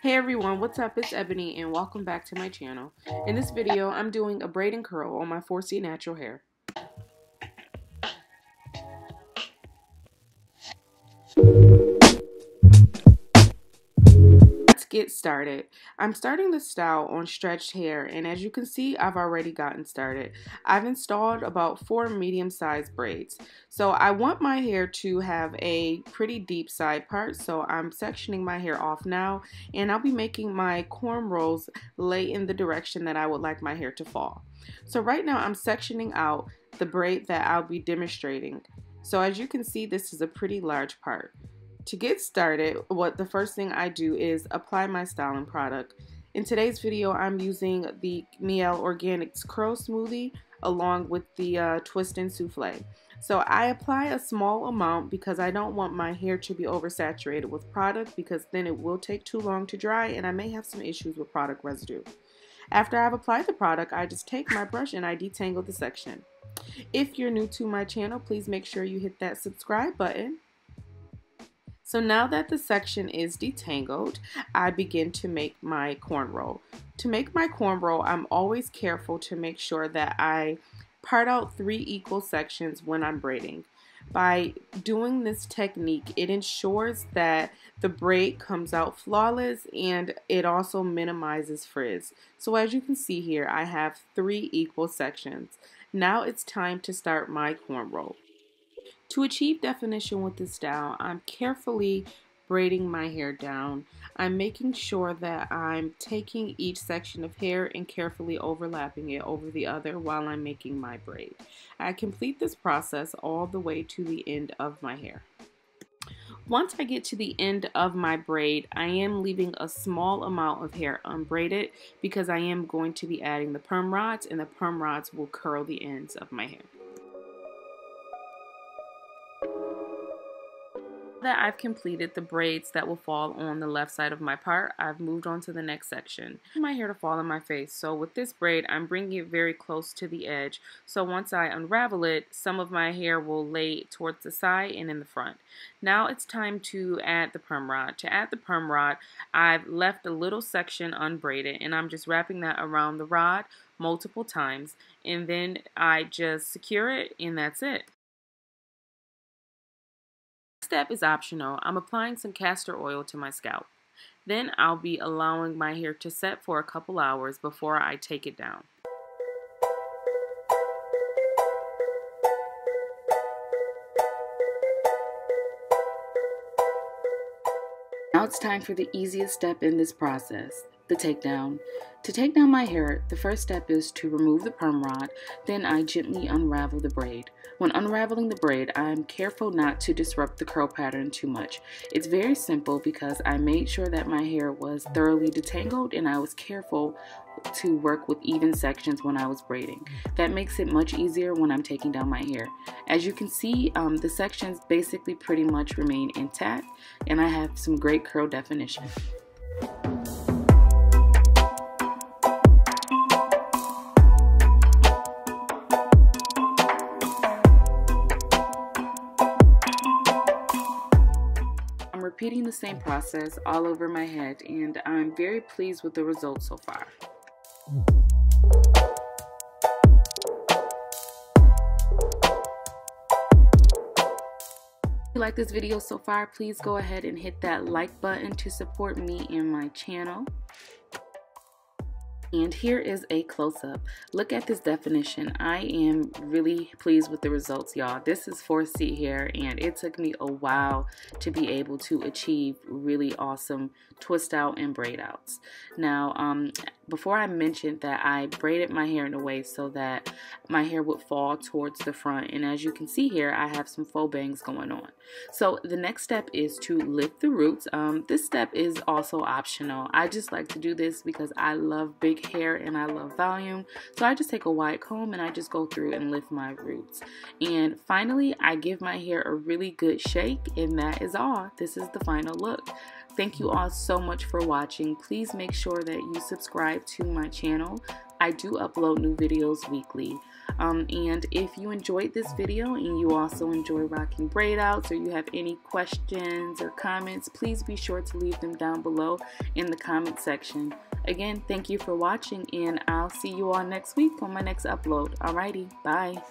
Hey everyone, what's up? It's Ebony and welcome back to my channel. In this video, I'm doing a braid and curl on my 4C natural hair. Let's get started. I'm starting the style on stretched hair, and as you can see, I've already gotten started. I've installed about 4 medium-sized braids. So I want my hair to have a pretty deep side part, so I'm sectioning my hair off now, and I'll be making my cornrows lay in the direction that I would like my hair to fall. So right now I'm sectioning out the braid that I'll be demonstrating. So as you can see, this is a pretty large part. To get started, the first thing I do is apply my styling product. In today's video, I'm using the Mielle Organics Curl Smoothie along with the Twist and Souffle. So I apply a small amount because I don't want my hair to be oversaturated with product, because then it will take too long to dry and I may have some issues with product residue. After I've applied the product, I just take my brush and I detangle the section. If you're new to my channel, please make sure you hit that subscribe button. So now that the section is detangled, I begin to make my cornrow. To make my cornrow, I'm always careful to make sure that I part out 3 equal sections when I'm braiding. By doing this technique, it ensures that the braid comes out flawless and it also minimizes frizz. So as you can see here, I have 3 equal sections. Now it's time to start my cornrow. To achieve definition with this style, I'm carefully braiding my hair down. I'm making sure that I'm taking each section of hair and carefully overlapping it over the other while I'm making my braid. I complete this process all the way to the end of my hair. Once I get to the end of my braid, I am leaving a small amount of hair unbraided because I am going to be adding the perm rods, and the perm rods will curl the ends of my hair. That I've completed the braids that will fall on the left side of my part, I've moved on to the next section. My hair to fall on my face, so with this braid I'm bringing it very close to the edge, so once I unravel it, some of my hair will lay towards the side and in the front. Now it's time to add the perm rod. To add the perm rod, I've left a little section unbraided and I'm just wrapping that around the rod multiple times, and then I just secure it and that's it. Step is optional. I'm applying some castor oil to my scalp. Then I'll be allowing my hair to set for a couple hours before I take it down. Now it's time for the easiest step in this process, the takedown. To take down my hair, the first step is to remove the perm rod, then I gently unravel the braid. When unraveling the braid, I'm careful not to disrupt the curl pattern too much. It's very simple because I made sure that my hair was thoroughly detangled and I was careful to work with even sections when I was braiding. That makes it much easier when I'm taking down my hair. As you can see, the sections basically pretty much remain intact and I have some great curl definition. Repeating the same process all over my head, and I'm very pleased with the results so far. If you like this video so far, please go ahead and hit that like button to support me and my channel. And here is a close-up. Look at this definition. I am really pleased with the results, y'all. This is 4C hair, and it took me a while to be able to achieve really awesome twist out and braid outs. Now, before I mentioned that I braided my hair in a way so that my hair would fall towards the front, and as you can see here, I have some faux bangs going on. So the next step is to lift the roots. This step is also optional. I just like to do this because I love big hair and I love volume, so I just take a wide comb and I just go through and lift my roots. And finally, I give my hair a really good shake, and that is all. This is the final look. Thank you all so much for watching. Please make sure that you subscribe to my channel. I do upload new videos weekly. And if you enjoyed this video and you also enjoy rocking braid outs, or you have any questions or comments, please be sure to leave them down below in the comment section. Again, thank you for watching, and I'll see you all next week on my next upload. Alrighty, bye.